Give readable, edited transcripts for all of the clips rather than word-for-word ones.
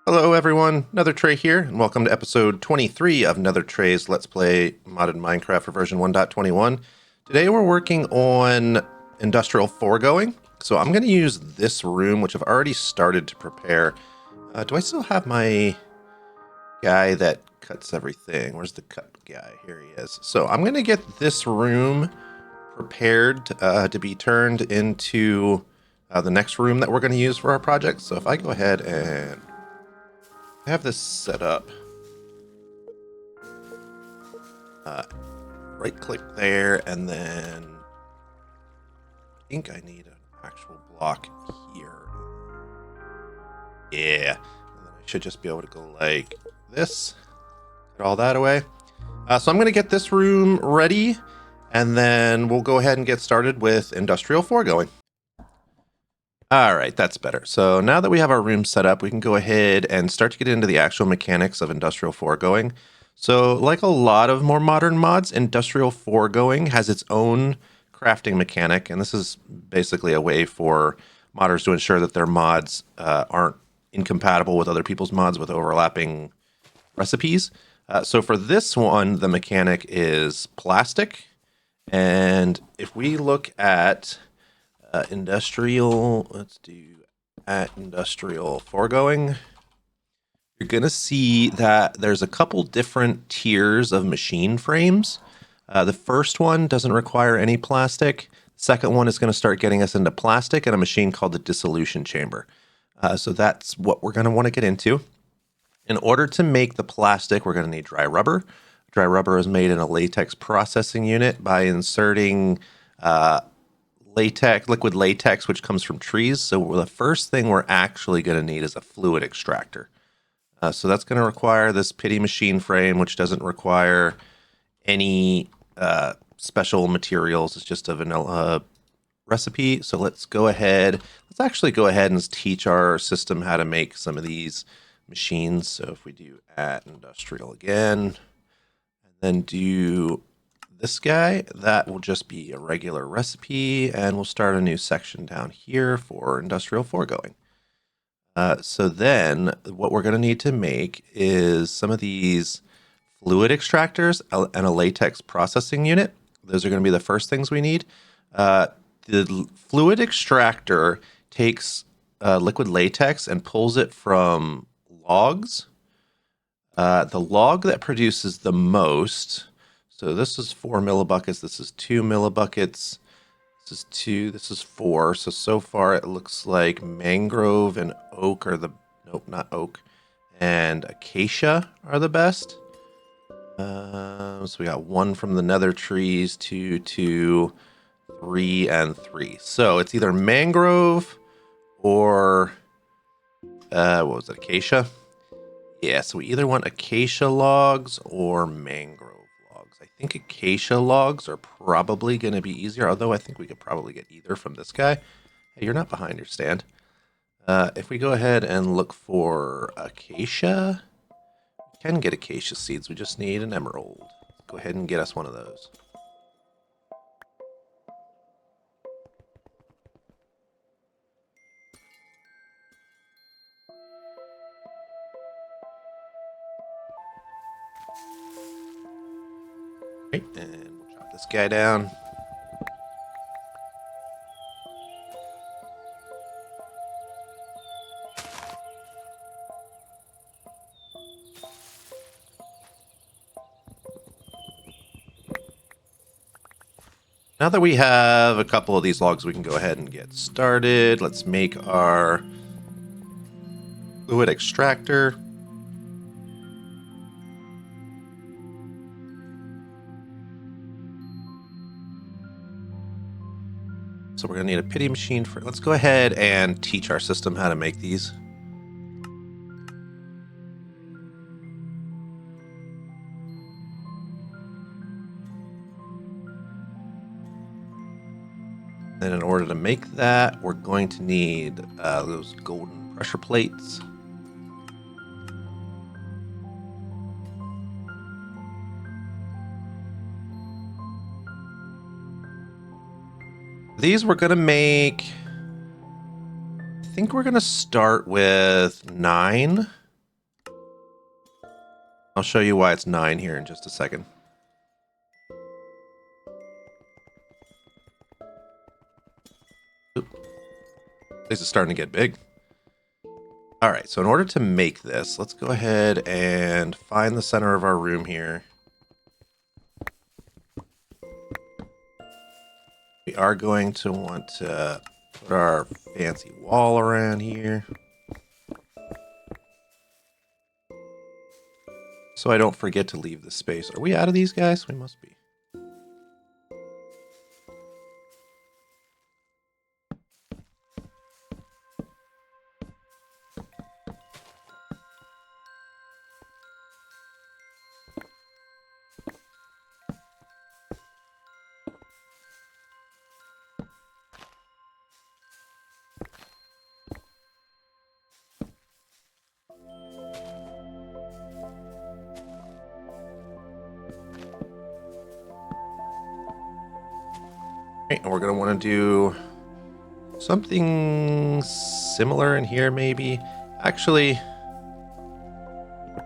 Hello everyone, Nether Tray here, and welcome to episode 23 of Nether Tray's Let's Play Modded Minecraft for version 1.21. Today we're working on Industrial Foregoing, so I'm going to use this room, which I've already started to prepare. Do I still have my guy that cuts everything? Where's the cut guy? Here he is. So I'm going to get this room prepared to be turned into the next room that we're going to use for our project. So if I go ahead and have this set up. Right click there, and then I think I need an actual block here. Yeah, and then I should just be able to go like this, get all that away. So I'm going to get this room ready, and then we'll go ahead and get started with Industrial Foregoing. All right, that's better. So now that we have our room set up, we can go ahead and start to get into the actual mechanics of Industrial Foregoing. So like a lot of more modern mods, Industrial Foregoing has its own crafting mechanic, and this is basically a way for modders to ensure that their mods aren't incompatible with other people's mods with overlapping recipes. So for this one, the mechanic is plastic, and if we look at let's do Industrial Foregoing, you're going to see that there's a couple different tiers of machine frames. The first one doesn't require any plastic. The second one is going to start getting us into plastic and a machine called the dissolution chamber. So that's what we're going to want to get into. In order to make the plastic, we're going to need dry rubber. Dry rubber is made in a latex processing unit by inserting liquid latex, which comes from trees. So the first thing we're actually going to need is a fluid extractor. So that's going to require this pity machine frame, which doesn't require any special materials. It's just a vanilla recipe. So let's actually go ahead and teach our system how to make some of these machines. So if we do add industrial again, and then do this guy, that will just be a regular recipe, and we'll start a new section down here for Industrial Foregoing. So then what we're going to need to make is some of these fluid extractors and a latex processing unit. Those are going to be the first things we need. The fluid extractor takes liquid latex and pulls it from logs. The log that produces the most, so this is 4 millibuckets, this is 2 millibuckets, this is 2, this is 4. So far it looks like mangrove and oak are nope, not oak, and acacia are the best. So we got 1 from the nether trees, 2, 2, 3, and 3. So it's either mangrove or, what was it, acacia? Yeah, so we either want acacia logs or mangrove logs. I think acacia logs are probably going to be easier, although I think we could probably get either from this guy. Hey, you're not behind your stand. If we go ahead and look for acacia, we can get acacia seeds. We just need an emerald. Go ahead and get us one of those. Right, and we'll drop this guy down. Now that we have a couple of these logs, we can go ahead and get started. Let's make our fluid extractor. So we're going to need a pity machine for. Let's go ahead and teach our system how to make these. Then in order to make that, we're going to need those golden pressure plates. These we're going to make, I think we're going to start with 9. I'll show you why it's 9 here in just a second. Oop. This is starting to get big. All right, so in order to make this, let's go ahead and find the center of our room here. We are going to want to put our fancy wall around here. So I don't forget to leave the space. Are we out of these guys? We must be. Right, and we're going to want to do something similar in here, maybe. Actually,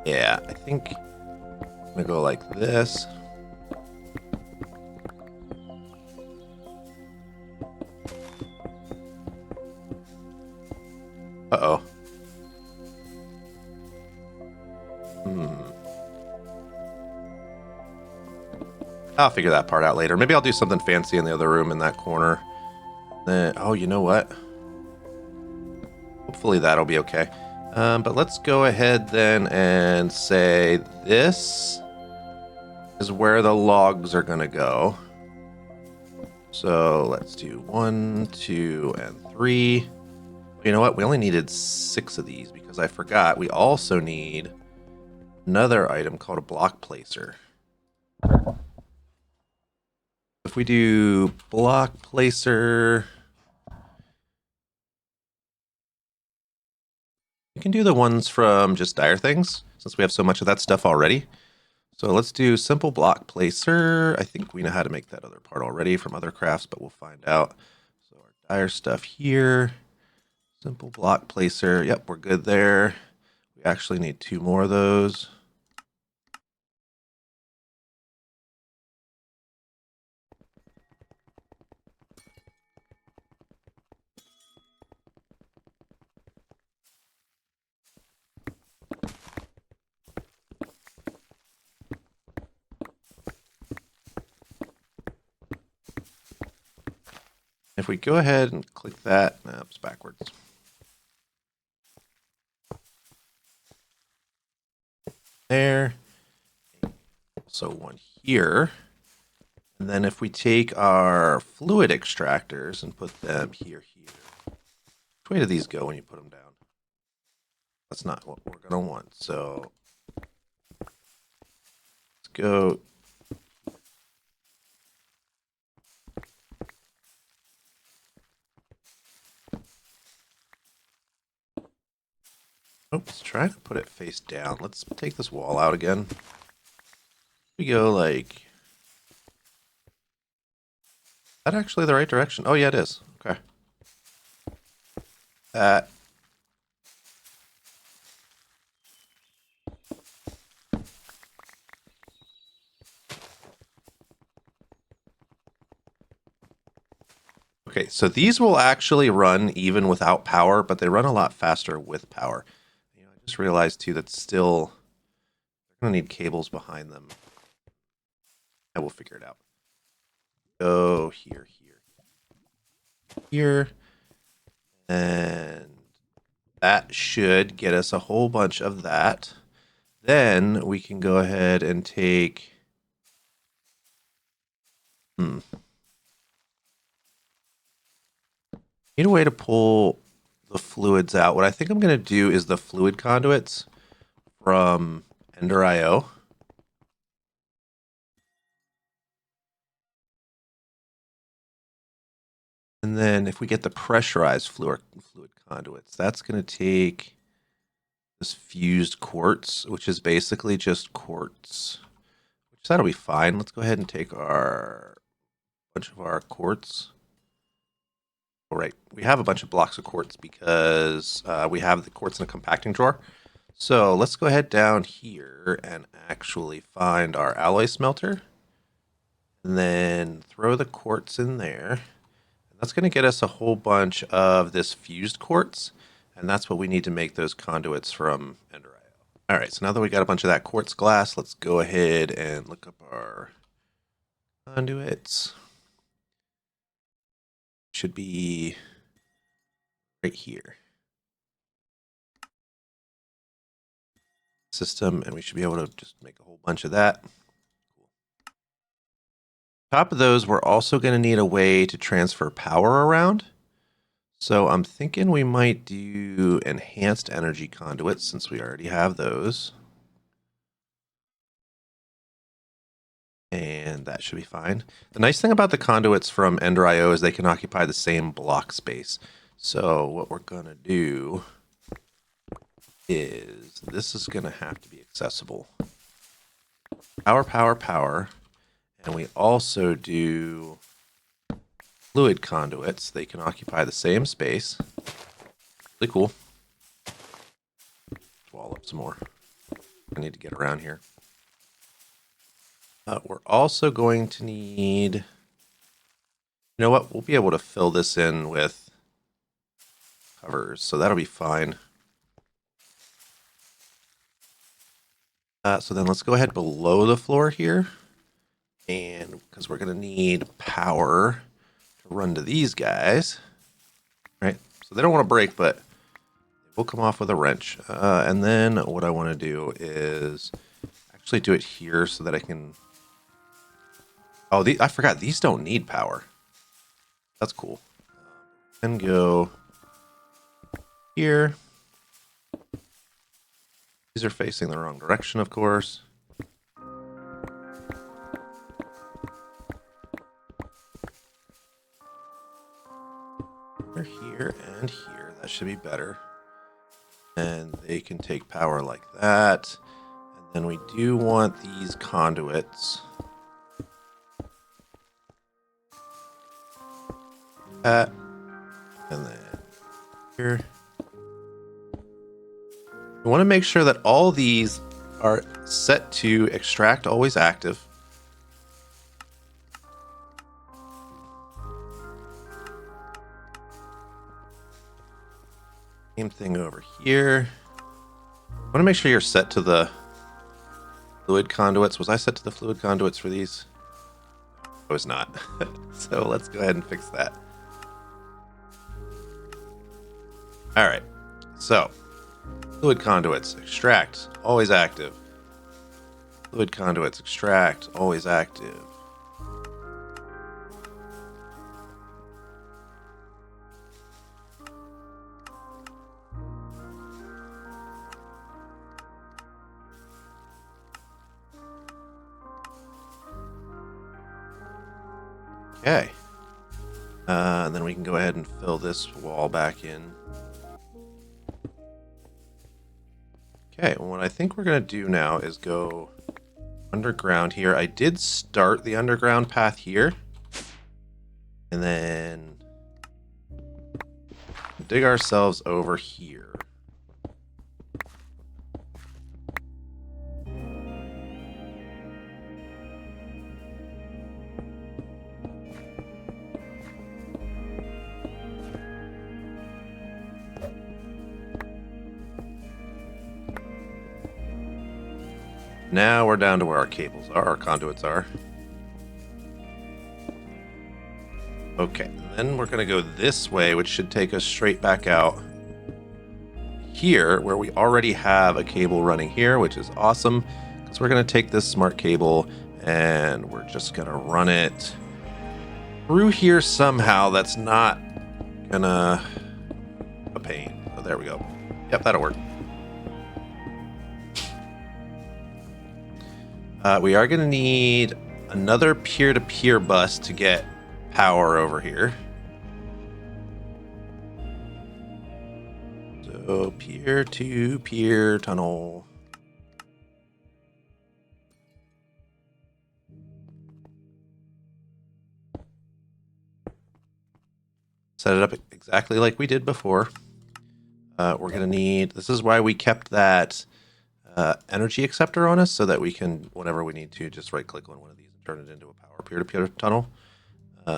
yeah, I think I'm going to go like this. Uh-oh. I'll figure that part out later. Maybe I'll do something fancy in the other room in that corner. Then, oh, you know what? Hopefully that'll be okay. But let's go ahead then and say this is where the logs are going to go. So let's do 1, 2, and 3. You know what? We only needed 6 of these because I forgot we also need another item called a block placer. If we do block placer, we can do the ones from just dire things since we have so much of that stuff already. So let's do simple block placer. I think we know how to make that other part already from other crafts, but we'll find out. So our dire stuff here, simple block placer. Yep, we're good there. We actually need 2 more of those. If we go ahead and click that, no, it's backwards. There. So one here. And then if we take our fluid extractors and put them here. Which way do these go when you put them down? That's not what we're going to want. So let's go. Oops, trying to put it face down. Let's take this wall out again. We go like. Is that actually the right direction? Oh, yeah, it is. Okay. Okay, so these will actually run even without power, but they run a lot faster with power. You know, I just realized too that still they're gonna need cables behind them. I will figure it out. Go here, here, and that should get us a whole bunch of that. Then we can go ahead and take. Need a way to pull the fluids out. What I think I'm going to do is the fluid conduits from Ender.io. And then if we get the pressurized fluid conduits, that's going to take this fused quartz, which is basically just quartz. Which that'll be fine. Let's go ahead and take our bunch of our quartz. All right, we have a bunch of blocks of quartz because we have the quartz in a compacting drawer. So let's go ahead down here and actually find our alloy smelter. And then throw the quartz in there. That's going to get us a whole bunch of this fused quartz. And that's what we need to make those conduits from Ender IO. All right, so now that we got a bunch of that quartz glass, let's go ahead and look up our conduits. Should be right here. System, and we should be able to just make a whole bunch of that. Top of those, we're also going to need a way to transfer power around. So I'm thinking we might do enhanced energy conduits since we already have those. And that should be fine. The nice thing about the conduits from Ender IO is they can occupy the same block space. So what we're going to do is this is going to have to be accessible. Power, power, power. And we also do fluid conduits. They can occupy the same space. Really cool. Wall up some more. I need to get around here. We're also going to need, you know what, we'll be able to fill this in with covers, so that'll be fine. So then let's go ahead below the floor here, and because we're going to need power to run to these guys, right? So they don't want to break, but they will come off with a wrench. And then what I want to do is actually do it here so that I can... Oh, I forgot, these don't need power. That's cool. And go here. These are facing the wrong direction, of course. They're here and here. That should be better. And they can take power like that. And then we do want these conduits. That. And then here. We want to make sure that all these are set to extract always active. Same thing over here. I want to make sure you're set to the fluid conduits. Was I set to the fluid conduits for these? I was not. So let's go ahead and fix that. All right. So fluid conduits, extract, always active. Fluid conduits, extract, always active. Okay. And then we can go ahead and fill this wall back in. Okay, well, what I think we're going to do now is go underground here. I did start the underground path here. And then dig ourselves over here. Now we're down to where our cables are, our conduits are. Okay, and then we're going to go this way, which should take us straight back out here, where we already have a cable running here, which is awesome. Because we're going to take this smart cable and we're just going to run it through here somehow. That's not gonna a pain. Oh, there we go. Yep, that'll work. We are going to need another peer-to-peer bus to get power over here. So peer-to-peer tunnel. Set it up exactly like we did before. We're going to need, this is why we kept that energy acceptor on us, so that we can, whenever we need to, just right click on one of these and turn it into a power peer-to-peer tunnel.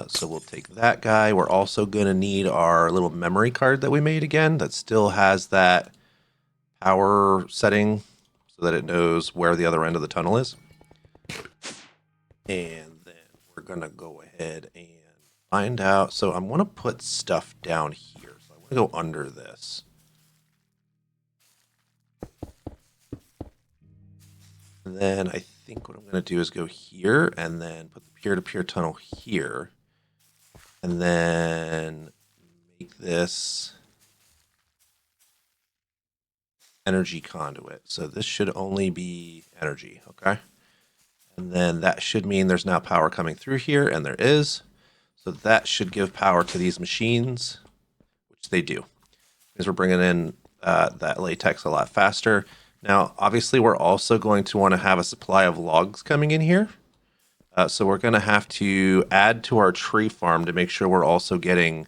So we'll take that guy. We're also going to need our little memory card that we made again that still has that power setting so that it knows where the other end of the tunnel is. And then we're going to go ahead and find out. So I'm going to put stuff down here. So I'm going to go under this. And then I think what I'm going to do is go here and then put the peer-to-peer tunnel here. And then make this energy conduit. So this should only be energy, okay? And then that should mean there's now power coming through here, and there is. So that should give power to these machines, which they do. Because we're bringing in that latex a lot faster. Now, obviously, we're also going to want to have a supply of logs coming in here. So we're going to have to add to our tree farm to make sure we're also getting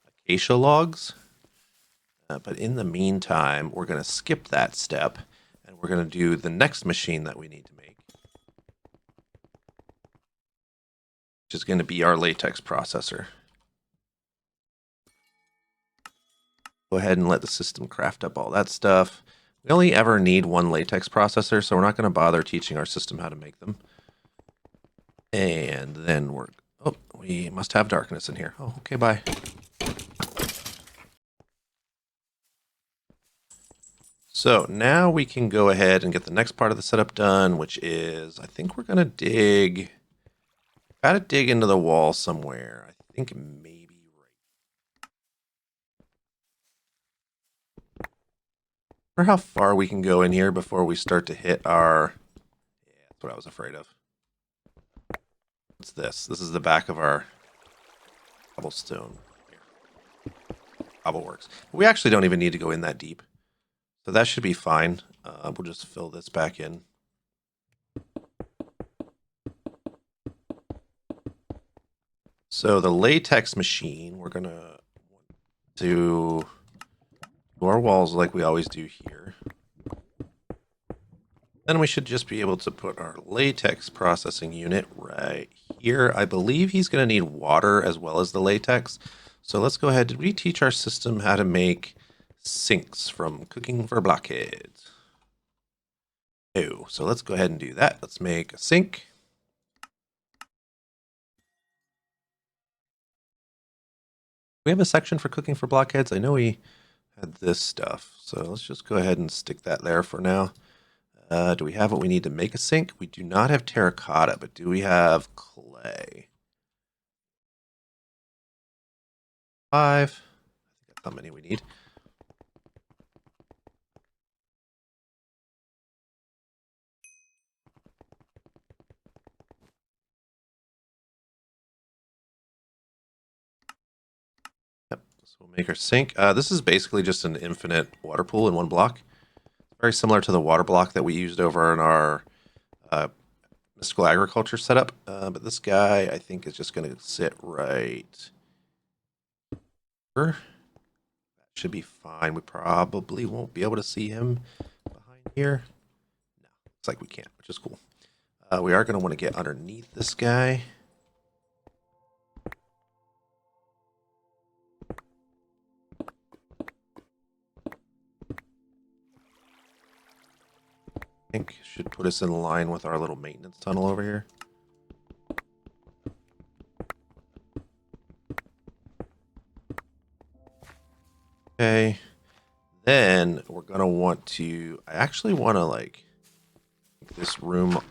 acacia logs. But in the meantime, we're going to skip that step, and we're going to do the next machine that we need to make, which is going to be our latex processor. Go ahead and let the system craft up all that stuff. We only ever need one latex processor, so we're not going to bother teaching our system how to make them. And then we must have darkness in here. Oh, okay, bye. So now we can go ahead and get the next part of the setup done, which is, I think we're going to gotta dig into the wall somewhere. I think maybe right. I wonder how far we can go in here before we start to hit our, yeah, that's what I was afraid of. What's this? This is the back of our cobblestone. Here. Cobbleworks. We actually don't even need to go in that deep. So that should be fine. We'll just fill this back in. So the latex machine, we're going to do our walls like we always do here. Then we should just be able to put our latex processing unit right here. I believe he's going to need water as well as the latex. So let's go ahead. Did we teach our system how to make sinks from cooking for blockheads? Oh, so let's go ahead and do that. Let's make a sink. We have a section for cooking for blockheads. I know we had this stuff. So let's just go ahead and stick that there for now. Do we have what we need to make a sink? We do not have terracotta, but do we have clay? 5. I think that's how many we need. Yep, so we'll make our sink. This is basically just an infinite water pool in one block. Very similar to the water block that we used over in our mystical agriculture setup. But this guy, I think, is just going to sit right here. That should be fine. We probably won't be able to see him behind here. No, looks like we can't, which is cool. We are going to want to get underneath this guy. I think should put us in line with our little maintenance tunnel over here. Okay. Then we're going to want to, I actually want to like make this room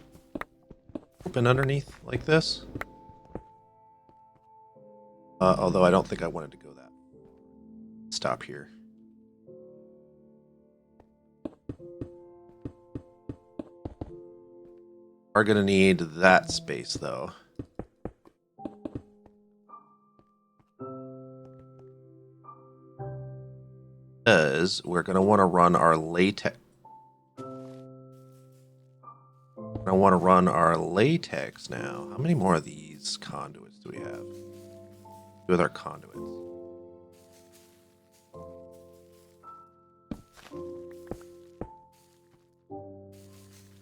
open underneath like this. Although I don't think I wanted to go that. Stop here. Are going to need that space though. Because we're going to want to run our latex. I want to run our latex now. How many more of these conduits do we have? With our conduits.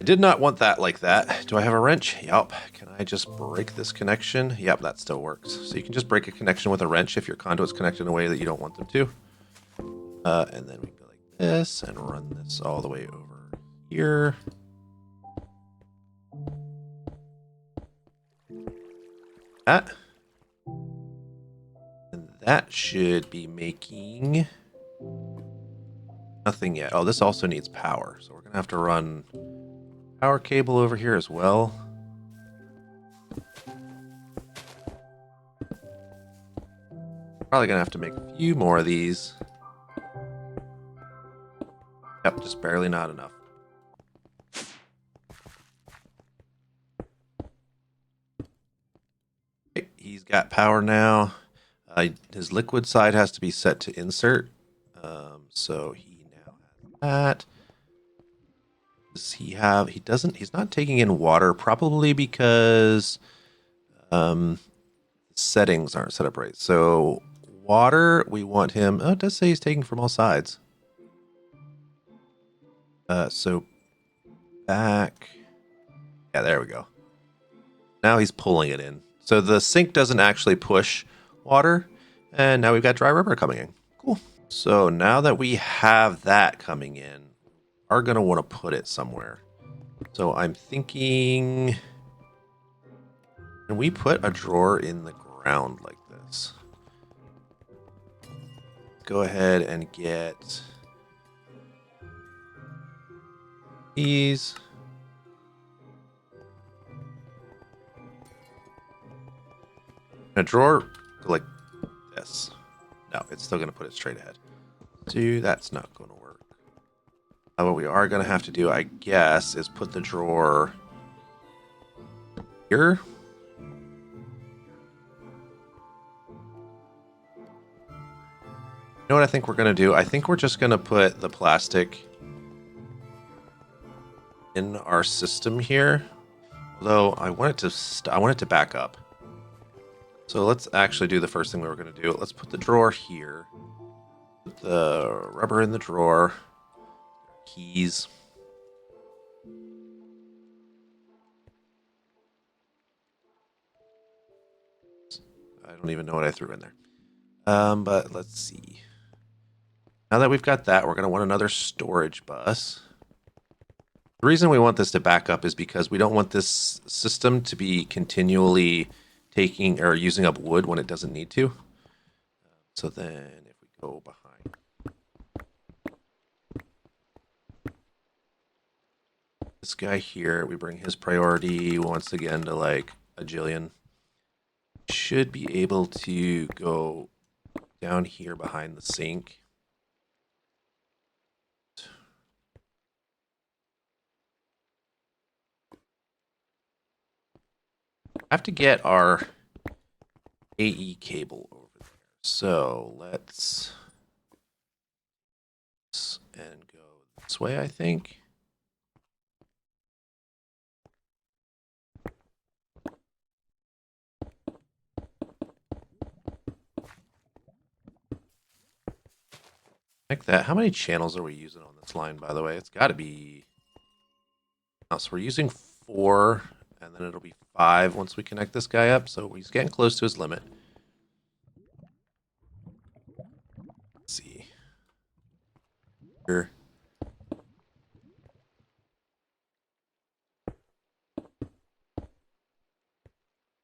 I did not want that like that. Do I have a wrench? Yup. Can I just break this connection? Yep, that still works. So you can just break a connection with a wrench if your conduit's connected in a way that you don't want them to. And then we go like this and run this all the way over here. That. And that should be making nothing yet. Oh, this also needs power. So we're going to have to run power cable over here as well. Probably going to have to make a few more of these. Yep, just barely not enough. Okay, he's got power now. His liquid side has to be set to insert. So he now has that. Does he have, he doesn't, he's not taking in water, probably because settings aren't set up right. So water, we want him, oh, it does say he's taking from all sides. So back, yeah, there we go. Now he's pulling it in. So the sink doesn't actually push water, and now we've got dry rubber coming in. Cool. So now that we have that coming in, we're going to want to put it somewhere. So I'm thinking, can we put a drawer in the ground like this? Go ahead and get these. A drawer like this. No, it's still going to put it straight ahead. So that's not going to work. What we are going to have to do, I guess, is put the drawer here. You know what I think we're going to do? I think we're just going to put the plastic in our system here. Although I want it to back up. So let's actually do the first thing we were going to do. Let's put the drawer here. Put the rubber in the drawer. Keys. I don't even know what I threw in there. But let's see. Now that we've got that, we're going to want another storage bus. The reason we want this to back up is because we don't want this system to be continually taking or using up wood when it doesn't need to. So then if we go behind. This guy here, we bring his priority once again to like a jillion. Should be able to go down here behind the sink. I have to get our AE cable over there. So let's and go this way, I think. Like that. How many channels are we using on this line, by the way? It's got to be... Oh, so we're using 4, and then it'll be 5 once we connect this guy up. So he's getting close to his limit. Let's see. Here.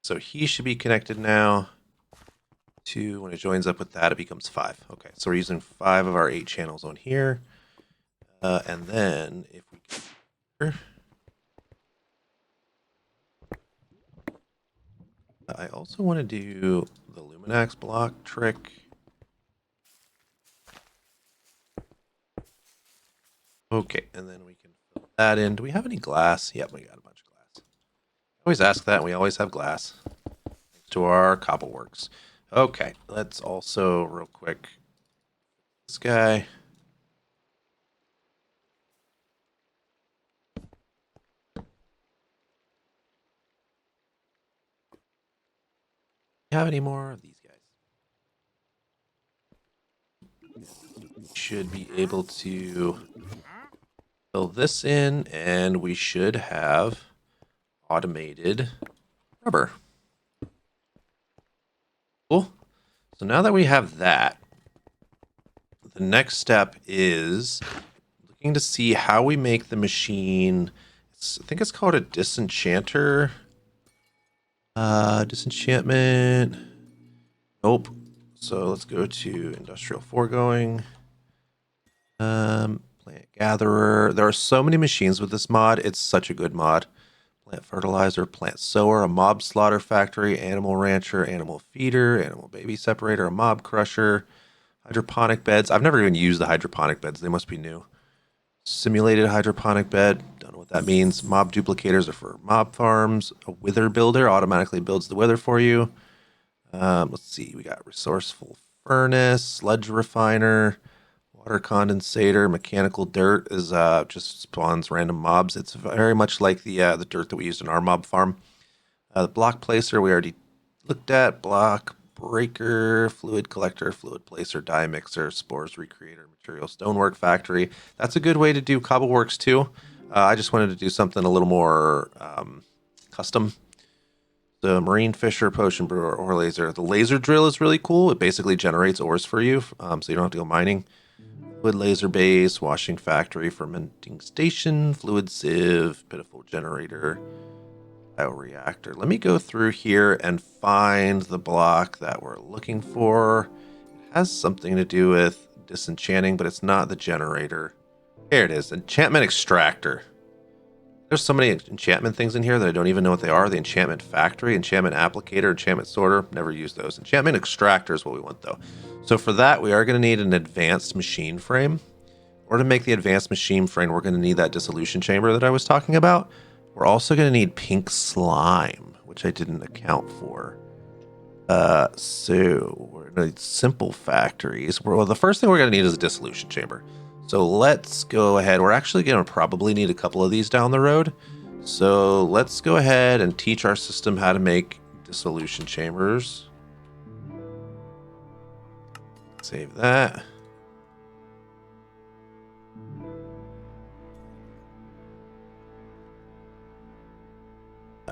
So he should be connected now to, when it joins up with that, it becomes 5. Okay, so we're using 5 of our 8 channels on here. And then if we can... I also want to do the Luminax block trick. Okay, and then we can fill that in. Do we have any glass? Yep, we got a bunch of glass. I always ask that, and we always have glass. Thanks to our Cobbleworks. Okay, let's also, real quick, this guy. Do you have any more of these guys? Should be able to Fill this in, and we should have automated rubber. Cool. So now that we have that, the next step is looking to see how we make the machine. I think it's called a disenchanter. Disenchantment. Nope. So let's go to Industrial Foregoing. Plant Gatherer. There are so many machines with this mod. It's such a good mod. Plant Fertilizer, Plant Sower, a Mob Slaughter Factory, Animal Rancher, Animal Feeder, Animal Baby Separator, a Mob Crusher, Hydroponic Beds. I've never even used the hydroponic beds. They must be new. Simulated hydroponic bed. Don't know what that means. Mob duplicators are for mob farms. A wither builder automatically builds the wither for you. Let's see. We got resourceful furnace, sludge refiner, water condensator, mechanical dirt is just spawns random mobs. It's very much like the dirt that we used in our mob farm. The block placer we already looked at. Block breaker, fluid collector, fluid placer, dye mixer, spores recreator, material stonework factory. That's a good way to do cobbleworks too. I just wanted to do something a little more custom. The marine fisher, potion brewer, ore laser. The laser drill is really cool. It basically generates ores for you, so you don't have to go mining. Fluid laser base, washing factory, fermenting station, fluid sieve, pitiful generator, bioreactor. Let me go through here and find the block that we're looking for. It has something to do with disenchanting, but it's not the generator. Here it is, enchantment extractor. There's so many enchantment things in here that I don't even know what they are. The enchantment factory, enchantment applicator, enchantment sorter. Never use those. Enchantment extractor is what we want though. So for that, we are going to need an advanced machine frame. In order to make the advanced machine frame, we're going to need that dissolution chamber that I was talking about. We're also going to need pink slime, which I didn't account for. So we're going to need simple factories. Well, the first thing we're going to need is a dissolution chamber. So let's go ahead. We're actually going to probably need a couple of these down the road. So let's go ahead and teach our system how to make dissolution chambers. Save that.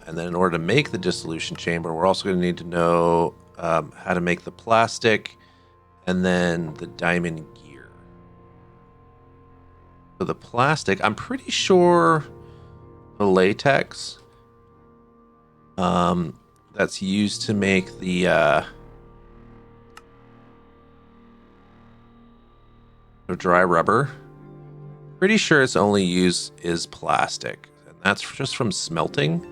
And then in order to make the dissolution chamber, we're also going to need to know how to make the plastic and then the diamond gear. So the plastic, I'm pretty sure the latex that's used to make the dry rubber, pretty sure its only use is plastic, and that's just from smelting.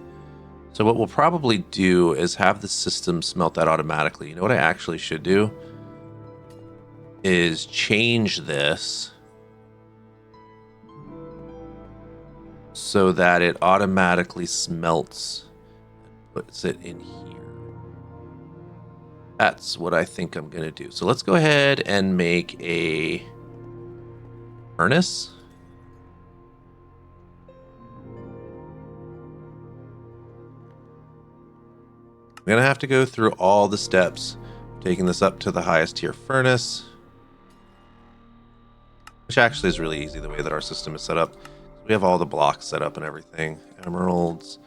So what we'll probably do is have the system smelt that automatically. You know what I actually should do is change this so that it automatically smelts and puts it in here. That's what I think I'm going to do. So let's go ahead and make a furnace. I'm going to have to go through all the steps, taking this up to the highest tier furnace, which actually is really easy the way that our system is set up. We have all the blocks set up and everything. Emeralds,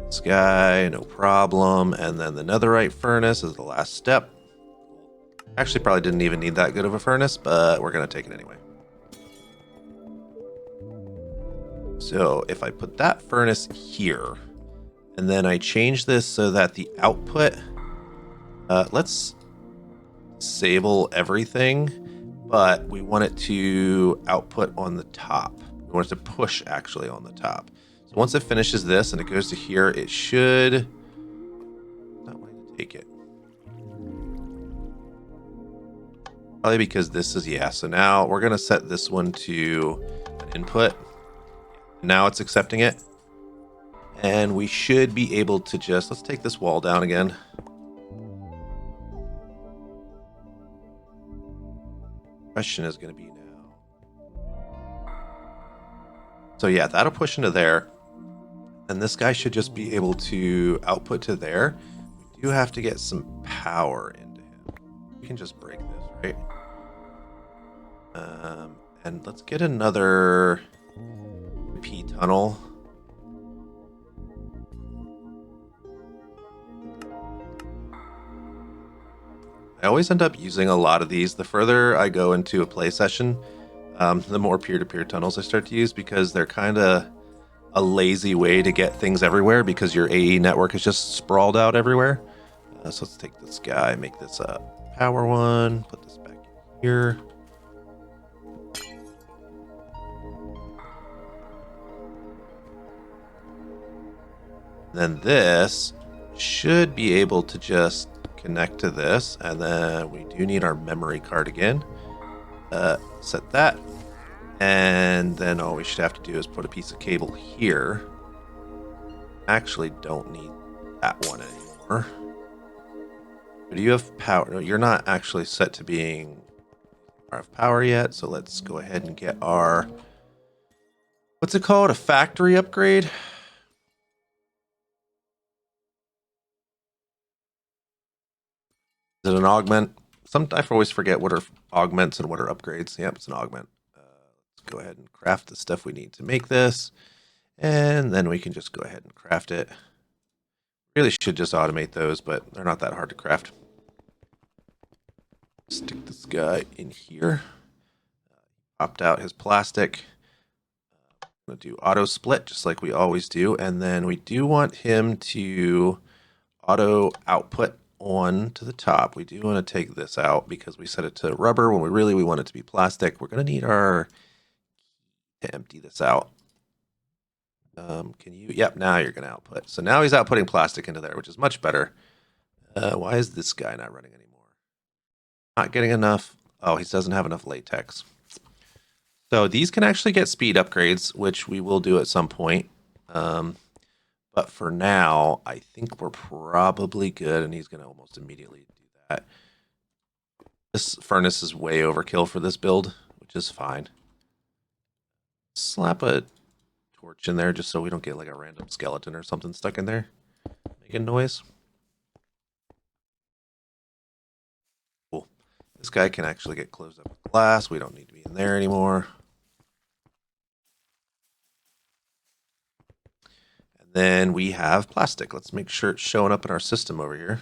this guy, no problem. And then the netherite furnace is the last step. Actually, probably didn't even need that good of a furnace, but we're going to take it anyway. So if I put that furnace here, and then I change this so that the output, let's disable everything, but we want it to output on the top. We want it to push actually on the top. So once it finishes this and it goes to here, it should not want to take it. Probably because this is, yeah. So now we're going to set this one to an input. Now it's accepting it. And we should be able to just, let's take this wall down again. Question is going to be now. So yeah, that'll push into there. And this guy should just be able to output to there. We do have to get some power into him. We can just break this, right? And let's get another P tunnel. I always end up using a lot of these. The further I go into a play session, the more peer-to-peer tunnels I start to use because they're kind of a lazy way to get things everywhere because your AE network is just sprawled out everywhere. So let's take this guy, make this a power one, put this back here. Then this should be able to just connect to this, and then we do need our memory card again. Set that, and then all we should have to do is put a piece of cable here. Actually, don't need that one anymore. Do you have power? No, you're not actually set to being RF power yet, so let's go ahead and get our, what's it called? A factory upgrade? Is it an augment? I always forget what are augments and what are upgrades. Yep, it's an augment. Let's go ahead and craft the stuff we need to make this. And then we can just go ahead and craft it. Really should just automate those, but they're not that hard to craft. Stick this guy in here. Popped out his plastic. I'm going to do auto split just like we always do. And then we do want him to auto output on to the top. We do want to take this out because we set it to rubber when we want it to be plastic. We're going to need our to empty this out. Can you? Yep, now you're going to output. So now he's outputting plastic into there, which is much better. Why is this guy not running anymore? Not getting enough. Oh, he doesn't have enough latex. So these can actually get speed upgrades, which we will do at some point. But for now, I think we're probably good, and he's going to almost immediately do that. This furnace is way overkill for this build, which is fine. Slap a torch in there just so we don't get like a random skeleton or something stuck in there making noise. Cool. This guy can actually get closed up with glass. We don't need to be in there anymore. And then we have plastic. Let's make sure it's showing up in our system over here.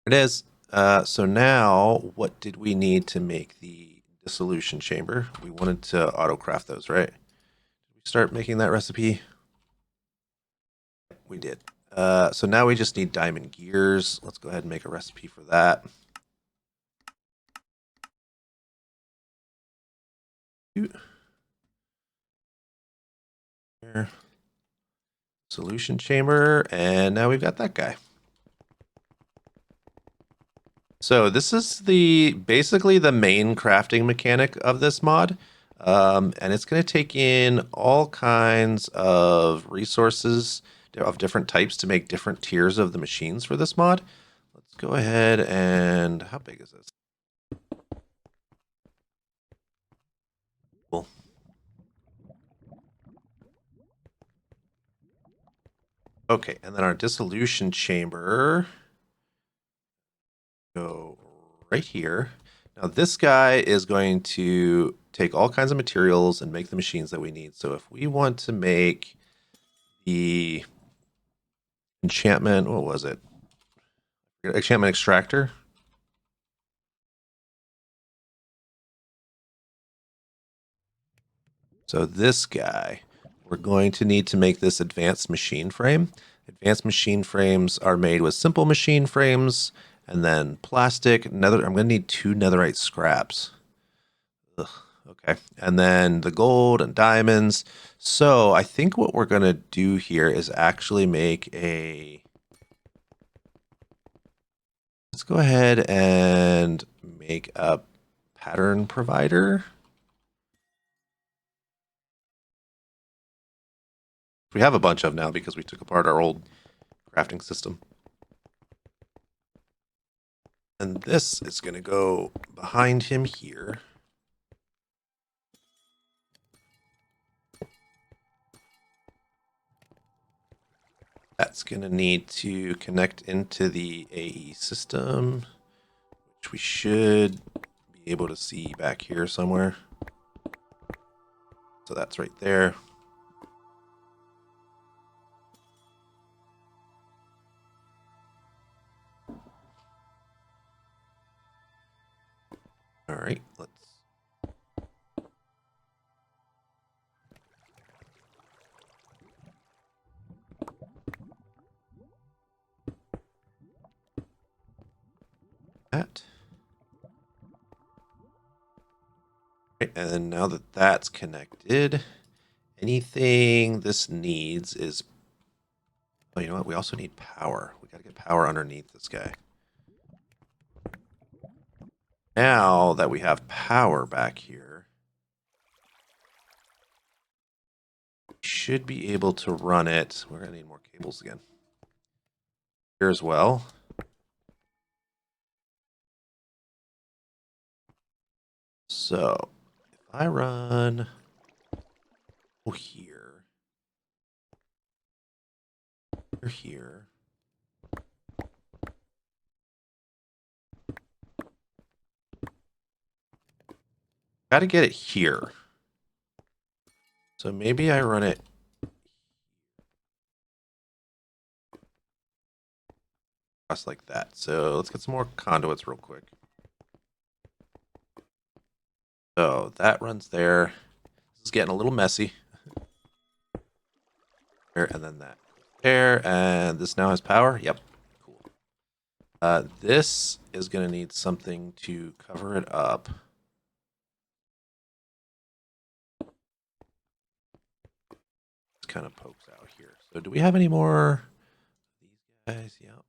It is. So now, what did we need to make the dissolution chamber? We wanted to auto-craft those, right? Did we start making that recipe? We did. So now we just need diamond gears. Let's go ahead and make a recipe for that. Here. Solution chamber, and now we've got that guy. So this is basically the main crafting mechanic of this mod. And it's going to take in all kinds of resources of different types to make different tiers of the machines for this mod. Let's go ahead and, how big is this? Cool. Okay, and then our dissolution chamber, go right here. Now this guy is going to take all kinds of materials and make the machines that we need. So if we want to make the enchantment, what was it? Enchantment extractor. So this guy, we're going to need to make this advanced machine frame. Advanced machine frames are made with simple machine frames and then plastic. Nether. I'm going to need 2 netherite scraps. Ugh, okay. And then the gold and diamonds. So I think what we're going to do here is actually make a... Let's go ahead and make a pattern provider. We have a bunch of now because we took apart our old crafting system. And this is going to go behind him here. That's going to need to connect into the AE system, which we should be be able to see back here somewhere. So that's right there. All right, let's. That. Okay, and then now that that's connected, anything this needs is. Oh, you know what? We also need power. We got to get power underneath this guy. Now that we have power back here, we should be able to run it. We're going to need more cables again. Here as well. So, if I run here, here, got to get it here. So maybe I run it across like that. So let's get some more conduits real quick. So that runs there. This is getting a little messy. There, and then that there, and this now has power. Yep, cool. This is going to need something to cover it up. This kind of pokes out here. So do we have any more? These guys, yep.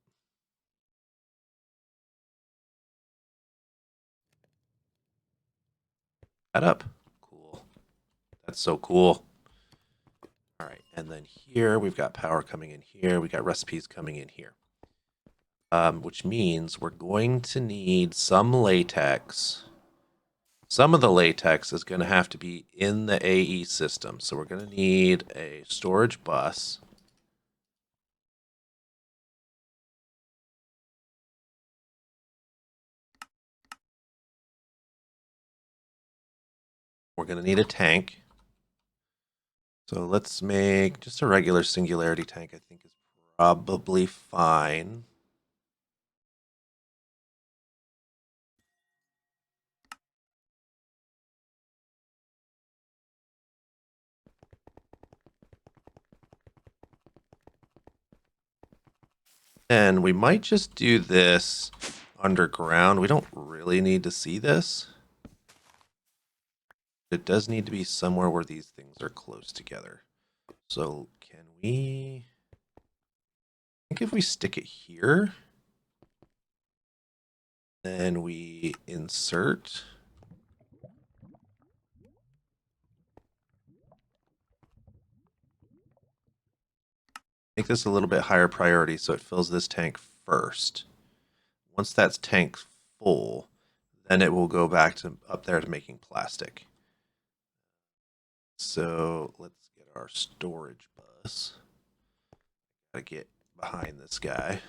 That up. Cool. That's so cool. All right, and then here we've got power coming in here. We got recipes coming in here. Which means we're going to need some latex. Some of the latex is going to have to be in the AE system. So we're going to need a storage bus. We're going to need a tank. So let's make just a regular singularity tank, I think is probably fine. And we might just do this underground. We don't really need to see this. It does need to be somewhere where these things are close together. So can we... I think if we stick it here, then we insert. Make this a little bit higher priority so it fills this tank first. Once that's tank full, then it will go back to up there to making plastic. So let's get our storage bus. Gotta get behind this guy.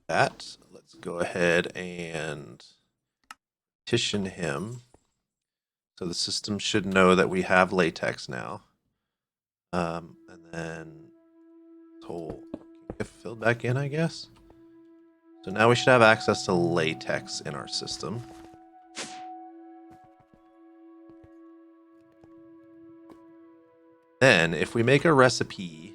That. Let's go ahead and partition him. So the system should know that we have latex now. And then this whole get filled back in, I guess. So now we should have access to latex in our system. Then if we make a recipe,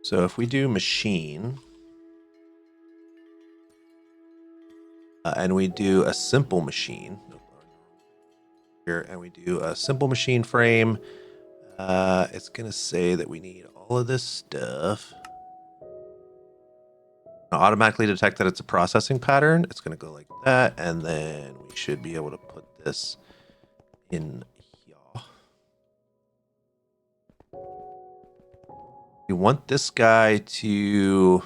so if we do machine, and we do a simple machine here, and we do a simple machine frame, it's gonna say that we need all of this stuff. It'll automatically detect that it's a processing pattern. It's gonna go like that, and then we should be able to put this in here. We want this guy to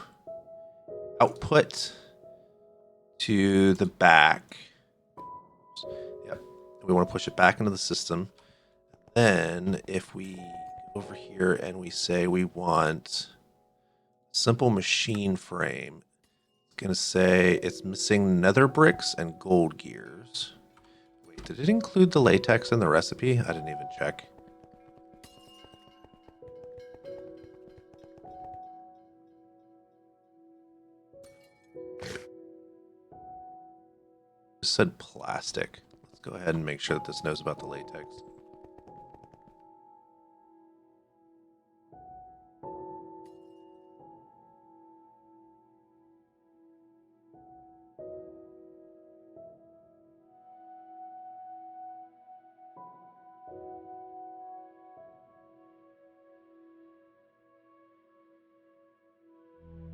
output to the back. Yep. We want to push it back into the system. Then if we go over here and we say we want Simple machine frame. It's going to say it's missing nether bricks and gold gears. Wait, did it include the latex in the recipe? I didn't even check. It said plastic. Let's go ahead and make sure that this knows about the latex.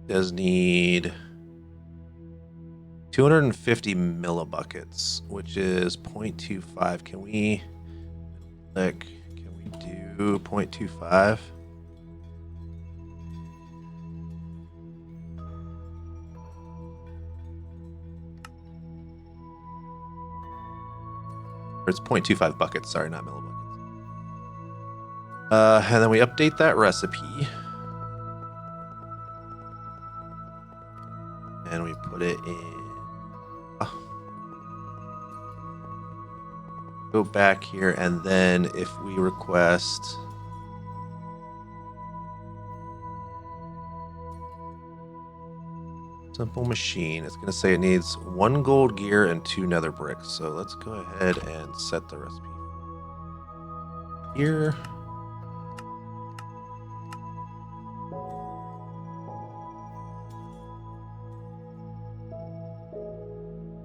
Does need 250 millibuckets, which is 0.25. Can we do 0.25? Or it's 0.25 buckets, sorry, not millibuckets. And then we update that recipe. And we put it in. Go back here, and then if we request simple machine, it's going to say it needs 1 gold gear and 2 nether bricks. So let's go ahead and set the recipe here.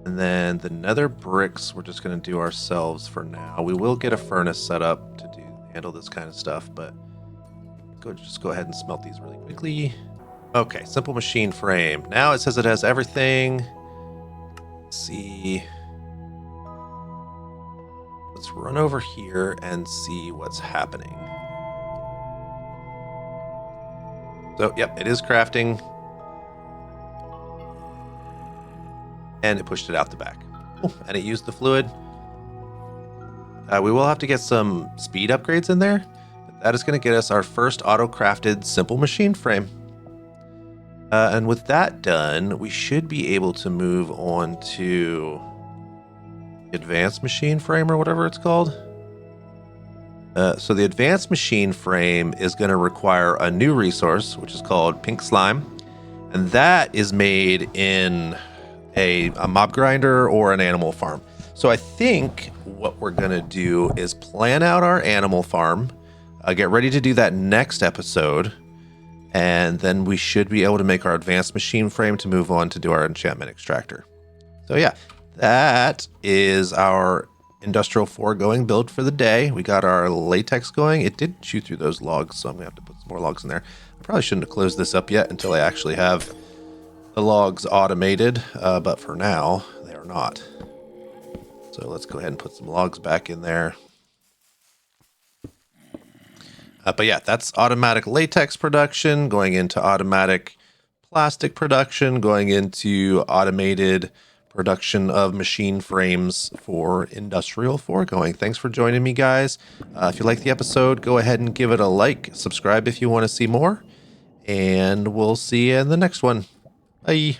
And then the nether bricks, we're just going to do ourselves for now. We will get a furnace set up to handle this kind of stuff, but just go ahead and smelt these really quickly. Okay, simple machine frame. Now it says it has everything. Let's see. Let's run over here and see what's happening. So, yep, it is crafting. And it pushed it out the back. Oh, and it used the fluid. We will have to get some speed upgrades in there. But that is going to get us our first auto-crafted simple machine frame. And with that done, we should be able to move on to advanced machine frame or whatever it's called. So the advanced machine frame is going to require a new resource, which is called pink slime. And that is made in a mob grinder or an animal farm. So I think what we're going to do is plan out our animal farm, get ready to do that next episode, and then we should be able to make our advanced machine frame to move on to do our enchantment extractor. So yeah, that is our industrial foregoing build for the day. We got our latex going. It did chew through those logs, so I'm going to have to put some more logs in there. I probably shouldn't have closed this up yet until I actually have the logs automated, but for now, they are not. So let's go ahead and put some logs back in there. But yeah, that's automatic latex production, going into automatic plastic production, going into automated production of machine frames for industrial foregoing. Thanks for joining me, guys. If you like the episode, go ahead and give it a like. Subscribe if you want to see more. And we'll see you in the next one. Bye.